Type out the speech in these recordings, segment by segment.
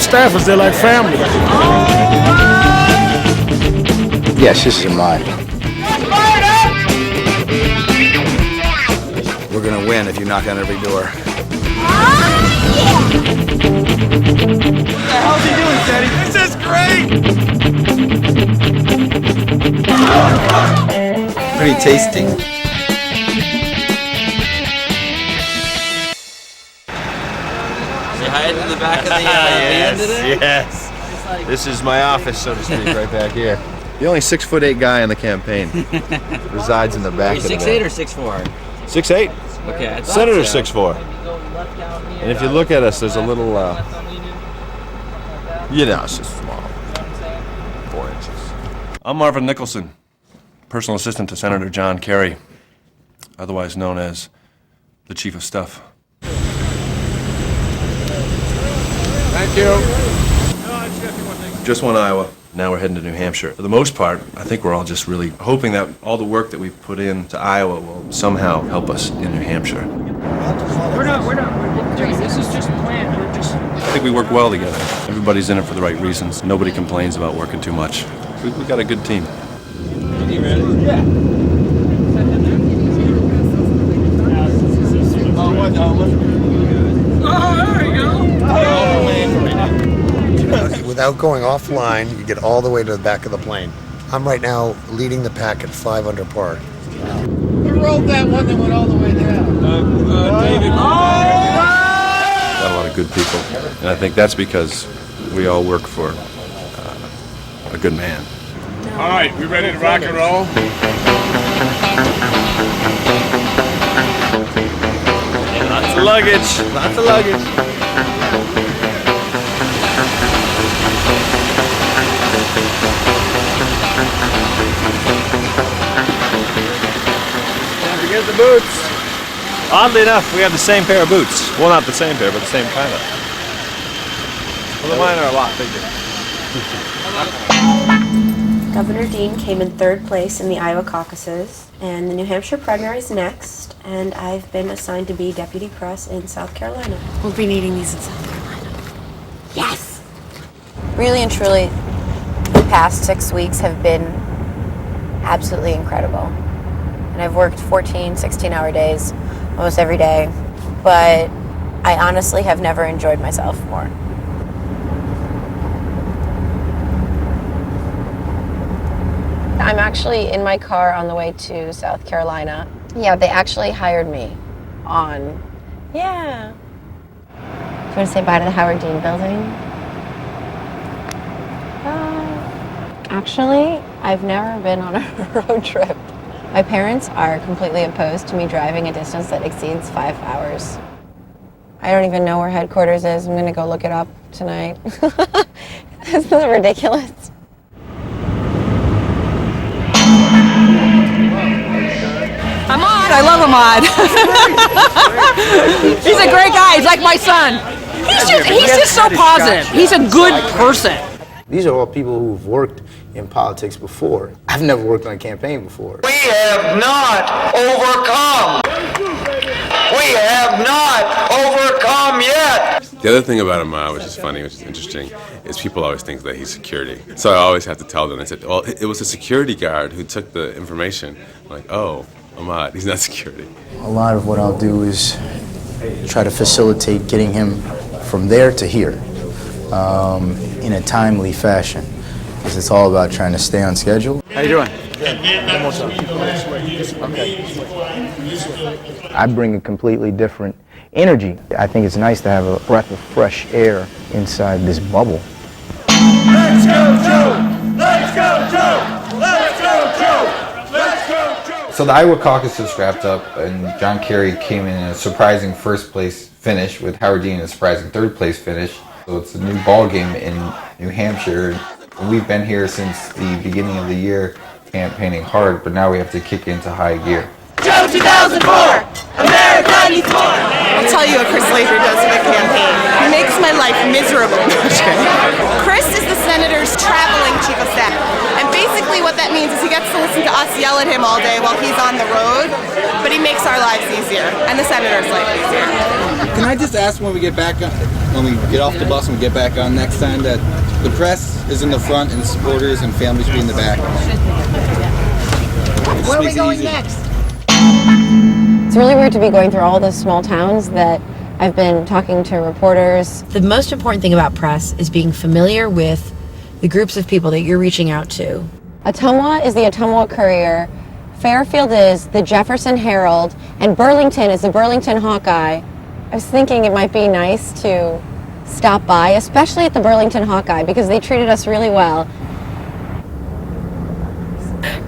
staffers, they're like family. Yes, this is mine. We're gonna win if you knock on every door. What the hell's he doing, Teddy? This is great! Pretty tasty. You hide in the back of the van today? Yes. This is my office, so to speak, right back here. The only 6'8" guy on the campaign resides in the back of the van. 6'8" or 6'4"? 6'8". Okay, I thought Senator so. 6'4". And if you look at us, there's a little, it's just small. 4 inches. I'm Marvin Nicholson, personal assistant to Senator John Kerry, otherwise known as the Chief of Staff. Thank you. Just won Iowa. Now we're heading to New Hampshire. For the most part, I think we're all just really hoping that all the work that we've put into Iowa will somehow help us in New Hampshire. We're not doing this is just planned. We're just. I think we work well together. Everybody's in it for the right reasons. Nobody complains about working too much. We've got a good team. Without going offline, you get all the way to the back of the plane. I'm right now leading the pack at 5 under par. Who rolled that one that went all the way down? David. Got a lot of good people. And I think that's because we all work for a good man. All right, we ready to rock and roll? Lots of luggage. Lots of luggage. Forget the boots. Oddly enough, we have the same pair of boots. Well, not the same pair, but the same kind of. Well, mine are a lot bigger. Governor Dean came in 3rd place in the Iowa caucuses, and the New Hampshire primary is next, and I've been assigned to be deputy press in South Carolina. We'll be needing these in South Carolina. Yes! Really and truly, the past 6 weeks have been absolutely incredible. And I've worked 14, 16-hour days almost every day, but I honestly have never enjoyed myself more. I'm actually in my car on the way to South Carolina. Yeah, they actually hired me on, yeah. Do you want to say bye to the Howard Dean building? Actually, I've never been on a road trip. My parents are completely opposed to me driving a distance that exceeds 5 hours. I don't even know where headquarters is. I'm gonna go look it up tonight. Isn't that ridiculous? Ahmad, I love Ahmad. He's a great guy. He's like my son. He's just so positive. He's a good person. These are all people who've worked in politics before. I've never worked on a campaign before. We have not overcome. We have not overcome yet. The other thing about Ahmad, which is funny, which is interesting, is people always think that he's security. So I always have to tell them, I said, well, it was a security guard who took the information. I'm like, oh, Ahmad, he's not security. A lot of what I'll do is try to facilitate getting him from there to here in a timely fashion, because it's all about trying to stay on schedule. How you doing? I bring a completely different energy. I think it's nice to have a breath of fresh air inside this bubble. Let's go, Joe! Let's go, Joe! Let's go, Joe! Let's go, Joe! So the Iowa caucuses wrapped up, and John Kerry came in a surprising 1st place finish, with Howard Dean in a surprising 3rd place finish. So it's a new ball game in New Hampshire. We've been here since the beginning of the year, campaigning hard, but now we have to kick into high gear. Joe 2004! America needs more! I'll tell you what Chris Laser does for the campaign. He makes my life miserable. Chris is the senator's traveling chief of staff. And basically what that means is he gets to listen to us yell at him all day while he's on the road, but he makes our lives easier, and the senator's life easier. Can I just ask when we get back on when we get off the bus and we get back on next time, that the press is in the front and supporters and families be in the back. Where are we going next? It's really weird to be going through all the small towns that I've been talking to reporters. The most important thing about press is being familiar with the groups of people that you're reaching out to. Ottumwa is the Ottumwa Courier, Fairfield is the Jefferson Herald, and Burlington is the Burlington Hawkeye. I was thinking it might be nice to stop by, especially at the Burlington Hawkeye, because they treated us really well.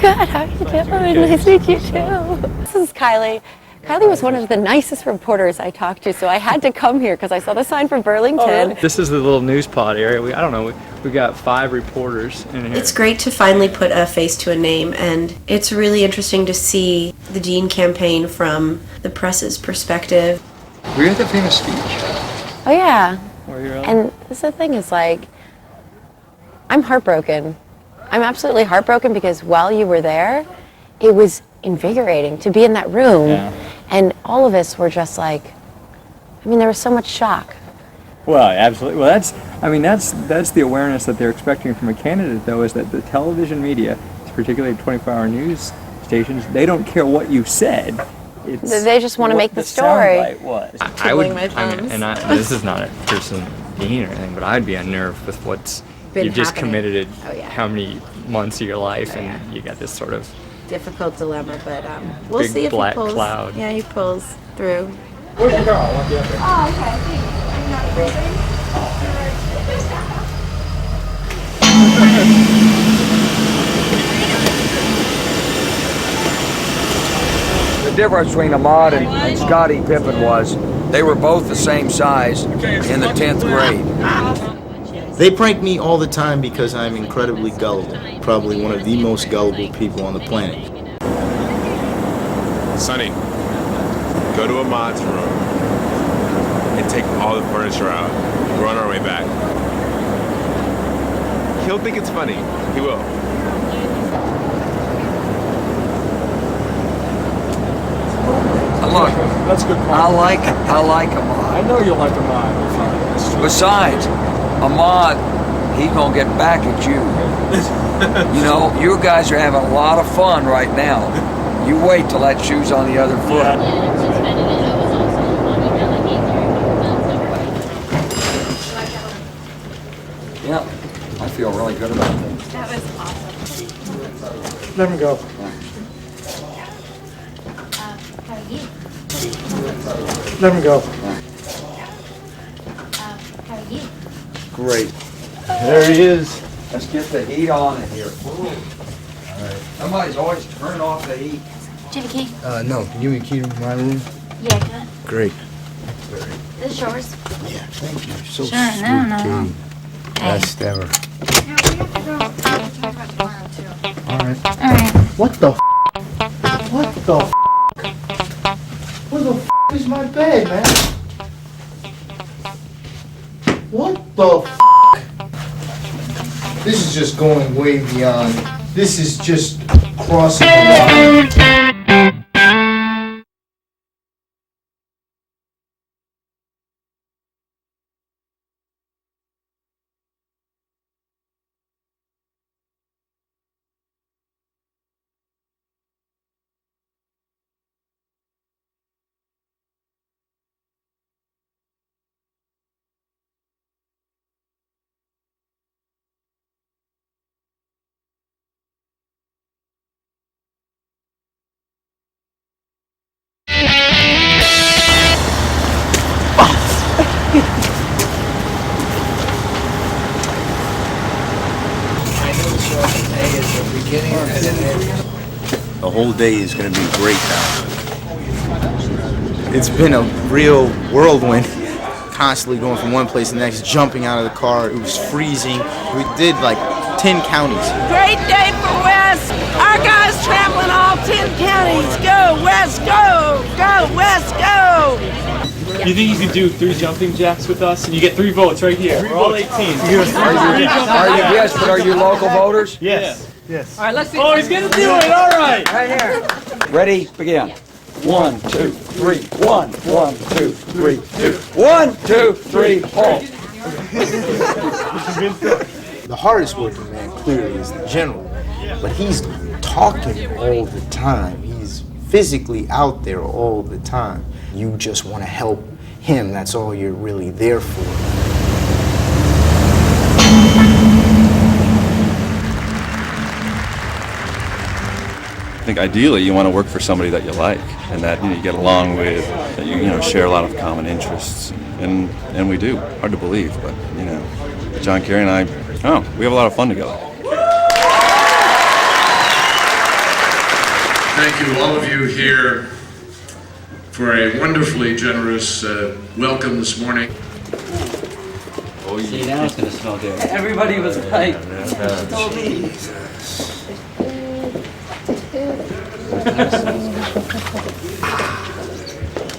Good, how are you doing? Nice to meet you too. This is Kylie. Kylie was one of the nicest reporters I talked to, so I had to come here because I saw the sign for Burlington. This is the little news pod area. I don't know, we got 5 reporters in here. It's great to finally put a face to a name, and it's really interesting to see the Dean campaign from the press's perspective. Were you at the famous speech? Oh yeah. Were you really? And this the thing is, like, I'm heartbroken. I'm absolutely heartbroken because while you were there, it was invigorating to be in that room. Yeah. And all of us were just like, I mean, there was so much shock. Well, absolutely. Well, that's the awareness that they're expecting from a candidate, though, is that the television media, particularly 24-hour news stations, they don't care what you said. They just want to make the story. Soundbite was. I would, this is not a person Dean or anything, but I'd be unnerved with what's you've just committed how many months of your life, and you got this sort of Difficult dilemma, but we'll big see if black he pulls. cloud. Yeah, he pulls through. Where's your car? I want the other. Oh, okay. Are you not freezing? The difference between Ahmad and Scottie Pippen was they were both the same size in the 10th grade. They prank me all the time because I'm incredibly gullible. Probably one of the most gullible people on the planet. Sonny, go to Ahmad's room and take all the furniture out. We're on our way back. He'll think it's funny. He will. Look, that's good. I like Ahmad. I know you like Ahmad. Besides, Ahmad, he's gonna get back at you. You know, you guys are having a lot of fun right now. You wait till that shoe's on the other foot. Yeah, I feel really good about this. That was awesome. Let him go. How are you? Let him go. How are you? Great. There he is. Let's get the heat on in here. All right. Somebody's always turning off the heat. Do you have a key? No. Can you give me a key to my room? Yeah, can I? Great. This is yours. Yeah, thank you. So Sure, no. sweet. Best ever. All right. What the f? What the f? Where the f is my bed, man? What the f? This is just going way beyond. This is just crossing the line. The whole day is going to be great now. It's been a real whirlwind. Constantly going from one place to the next, jumping out of the car. It was freezing. We did like 10 counties. Great day for West. Our guys traveling all 10 counties. Go West, go! Go West, go! You think you could do 3 jumping jacks with us? And you get 3 votes right here. We're all 18. Are you local voters? Yes. All right, let's see. Oh, he's gonna do it. All right. Right here. Ready? Begin. 1, 2, 3, 1, 1, 2, 3, 2, 1, 2, 3, halt. The hardest working man clearly is the general, but he's talking all the time. He's physically out there all the time. You just want to help him. That's all you're really there for. I think ideally you want to work for somebody that you like and that you get along with, that you share a lot of common interests, and we do. Hard to believe, but John Kerry and I, we have a lot of fun together. Thank you, all of you here, for a wonderfully generous welcome this morning. Oh, see, now it's gonna smell good. Everybody was like, she told me.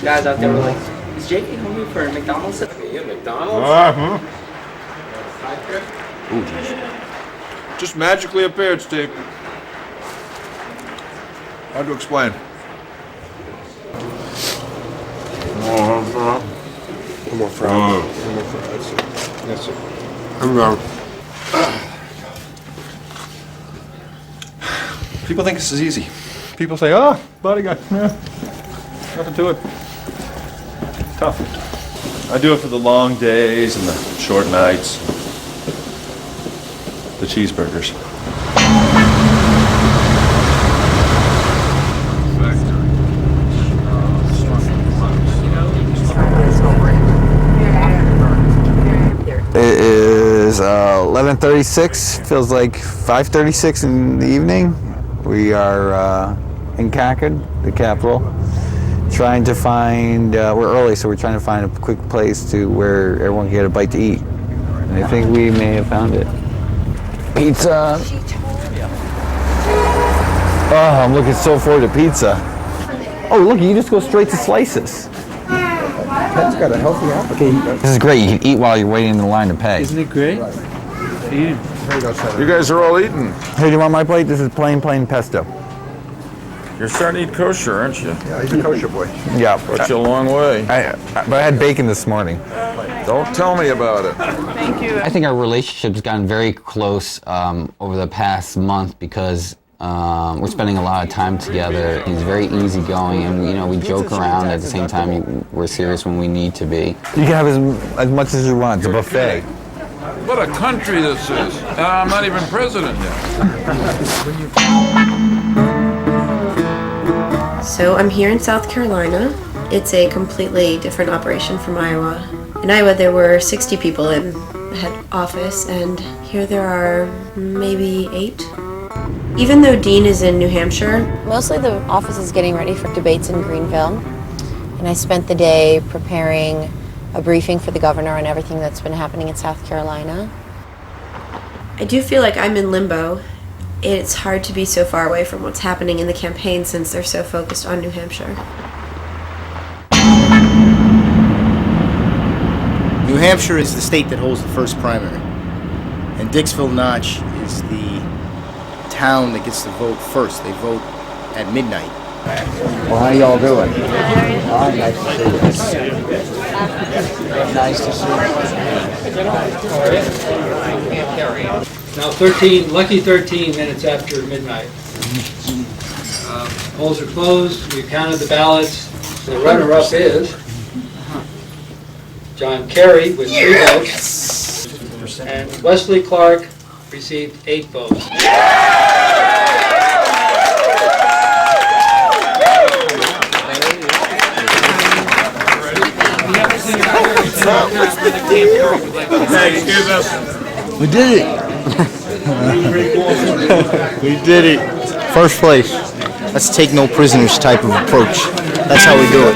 Guys out there were like, is JK hungry for a McDonald's? Yeah, McDonald's? Ooh, geez. Just magically appeared, Steve. Hard to explain. One more fry. One more fry. That's it. I'm wrong. People think this is easy. People say, bodyguard, nothing to it. It's tough. I do it for the long days and the short nights. The cheeseburgers. It is 11:36. Feels like 5:36 in the evening. We are in Concord, the capital, trying to find. We're early, so we're trying to find a quick place to where everyone can get a bite to eat. And I think we may have found it. Pizza. Oh, I'm looking so forward to pizza. Oh, look, you just go straight to slices. That's got a healthy appetite. This is great. You can eat while you're waiting in the line to pay. Isn't it great? You guys are all eating. Hey, do you want my plate? This is plain pesto. You're starting to eat kosher, aren't you? Yeah, he's a kosher boy. Yeah. Brought you a long way. But I had bacon this morning. Don't tell me about it. Thank you. I think our relationship's gotten very close over the past month because we're spending a lot of time together. He's very easygoing, and we joke around. At the same time, we're serious when we need to be. You can have as much as you want. It's a buffet. What a country this is. And I'm not even president yet. So I'm here in South Carolina. It's a completely different operation from Iowa. In Iowa, there were 60 people in the head office, and here there are maybe 8. Even though Dean is in New Hampshire, Mostly the office is getting ready for debates in Greenville, and I spent the day preparing a briefing for the governor on everything that's been happening in South Carolina. I do feel like I'm in limbo. It's hard to be so far away from what's happening in the campaign since they're so focused on New Hampshire. New Hampshire is the state that holds the first primary, and Dixville Notch is the town that gets to vote first. They vote at midnight. Well, how y'all doing? Oh, nice to see you. Nice to see you. Now 13 minutes after midnight. Polls are closed. We've counted the ballots. The runner-up is John Kerry with 3 votes. And Wesley Clark received 8 votes. Excuse us. We did it. We did it. First place. That's take no prisoners type of approach. That's how we do it.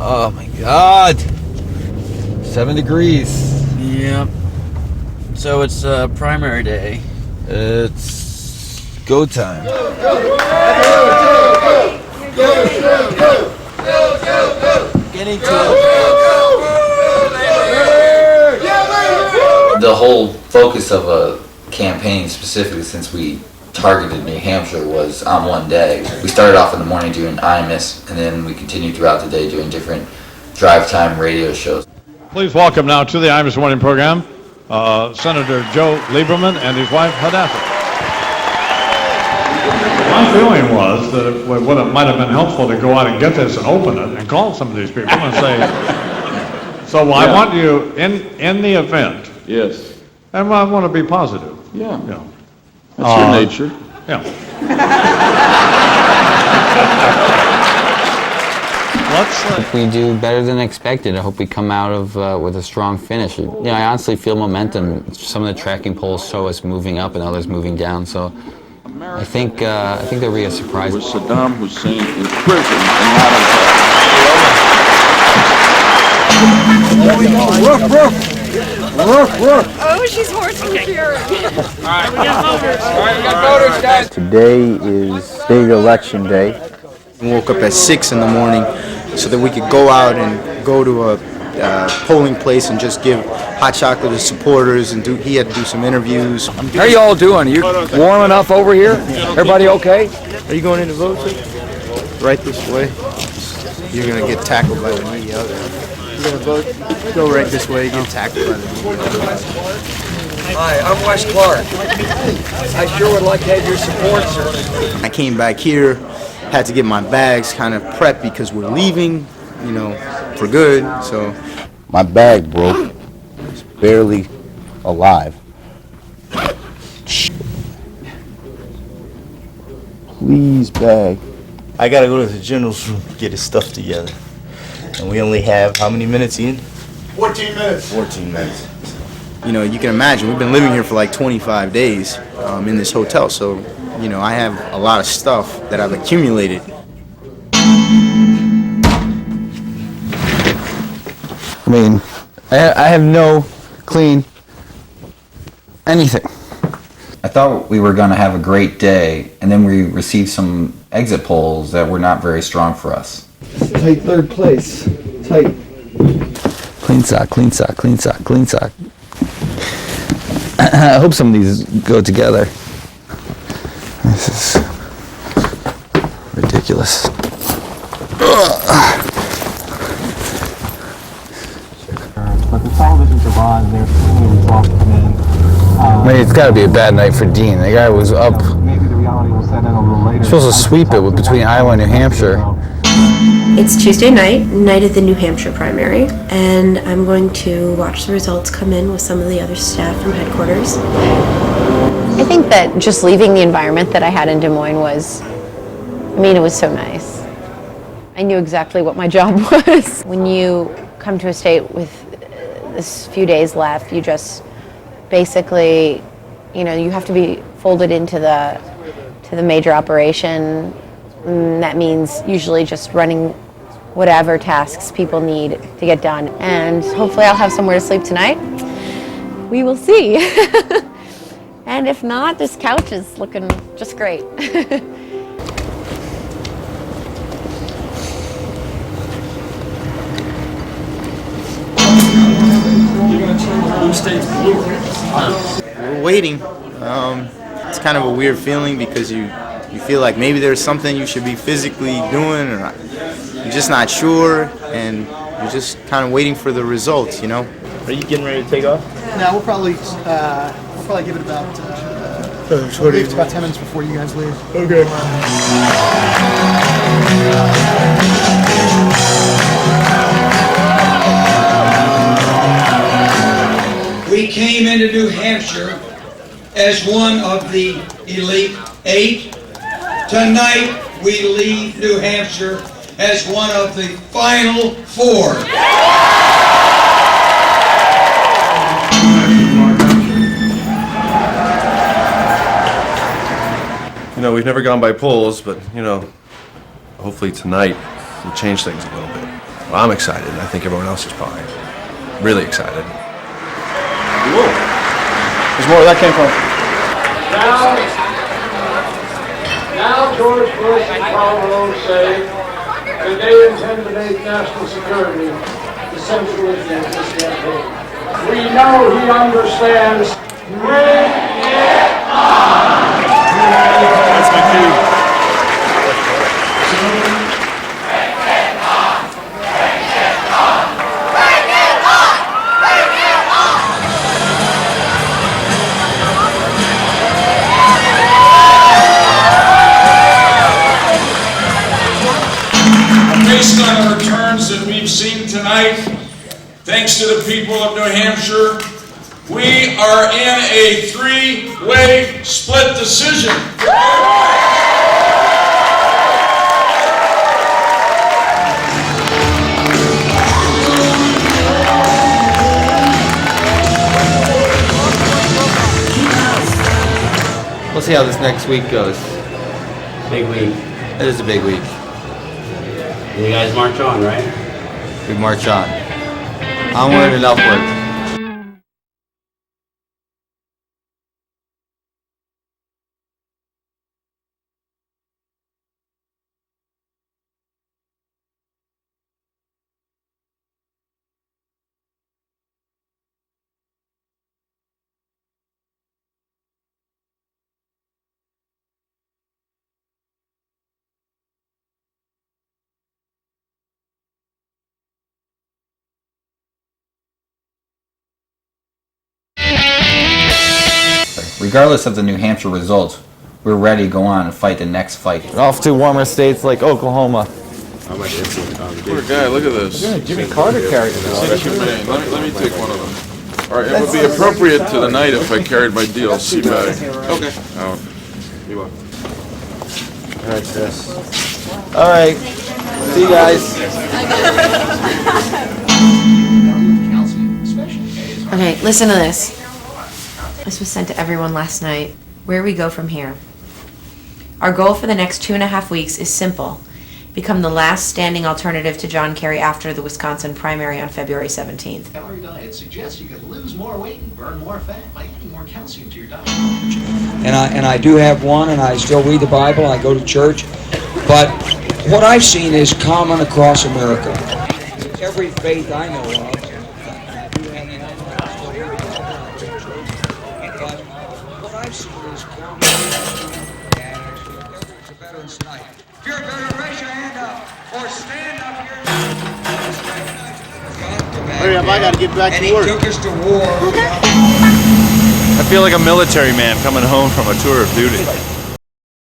Oh my God. 7 degrees. Yep. So it's primary day. It's go time. Getting to The whole focus of a campaign, specifically since we targeted New Hampshire, was on one day. We started off in the morning doing IMIS, and then we continued throughout the day doing different drive time radio shows. Please welcome now to the IMIS Morning Program, Senator Joe Lieberman and his wife Hadassah. My feeling was that it might have been helpful to go out and get this and open it and call some of these people and say, so I want you in the event. Yes. And I want to be positive. Yeah. That's your nature. Yeah. If we do better than expected, I hope we come out of with a strong finish. You know, I honestly feel momentum. Some of the tracking polls show us moving up and others moving down. So I think there'll be a surprise. With Saddam Hussein in prison and not in jail. There we go. Roof, roof. Roof, roof. Oh, she's horse cheering. All right, we got voters, guys. Today is big election day. We woke up at 6 in the morning so that we could go out and go to a polling place and just give hot chocolate to supporters, and he had to do some interviews. How are you all doing? Are you warm enough over here? Everybody okay? Are you going in to vote, sir? Right this way. You're going to get tackled by the media. You're going to vote? Go right this way, get tackled by the media. Hi, I'm Wes Clark. I sure would like to have your support, sir. I came back here, had to get my bags kind of prepped because we're leaving, you know, for good, so. My bag broke. It's barely alive. Please, bag. I gotta go to the general's room to get his stuff together. And we only have how many minutes, Ian? 14 minutes. 14 minutes. You know, you can imagine, we've been living here for like 25 days in this hotel, so, you know, I have a lot of stuff that I've accumulated. I mean, I have no clean anything. I thought we were going to have a great day, and then we received some exit polls that were not very strong for us. Tight third place. Tight. Clean sock, clean sock, clean sock, clean sock. I hope some of these go together. This is ridiculous. But the televisions are on, there's plenty of results come in. I mean, it's got to be a bad night for Dean. The guy was up. Maybe the reality will set in a little later. Supposed to sweep it between Iowa and New Hampshire. It's Tuesday night of the New Hampshire primary, and I'm going to watch the results come in with some of the other staff from headquarters. I think that just leaving the environment that I had in Des Moines was, I mean, it was so nice. I knew exactly what my job was. When you come to a state with this few days left, you just basically, you know, you have to be folded into the major operation. And that means usually just running whatever tasks people need to get done. And hopefully I'll have somewhere to sleep tonight. We will see. And if not, this couch is looking just great. We're waiting. It's kind of a weird feeling because you feel like maybe there's something you should be physically doing, or you're just not sure, and you're just kind of waiting for the results, you know? Are you getting ready to take off? No, we'll probably give it about it's about 10 minutes before you guys leave. Okay. We came into New Hampshire as one of the elite 8. Tonight, we leave New Hampshire as one of the final 4. You know, we've never gone by polls, but, you know, hopefully tonight will change things a little bit. Well, I'm excited, and I think everyone else is probably really excited. Cool. There's more where that came from. Now George Bush and Karl Rove say that they intend to make national security the central issue of this campaign. We know he understands. Bring it on! That's my cue. Based on the returns that we've seen tonight, thanks to the people of New Hampshire, we are in a three-way split decision. We'll see how this next week goes. Big week. It is a big week. You guys march on, right? We march on. Onward and upward. Regardless of the New Hampshire results, we're ready to go on and fight the next fight. Off to warmer states like Oklahoma. Poor guy, look at this. Jimmy Carter carried it. Let me take one of them. All right, it would be appropriate to the night if I carried my DLC bag. Okay. You are. All right, Chris. All right. See you guys. Okay, listen to this. This was sent to everyone last night. Where we go from here. Our goal for the next 2.5 weeks is simple. Become the last standing alternative to John Kerry after the Wisconsin primary on February 17th. Calorie diet suggests you could lose more weight and burn more fat by adding more calcium to your diet. And I do have one, and I still read the Bible, I go to church. But what I've seen is common across America. Every faith I know of. But what I've seen is common. It's a Veterans Night. If you're a veteran, raise your hand up or stand up here. Hurry up, I gotta get back to work. And he took us to war. I feel like a military man coming home from a tour of duty.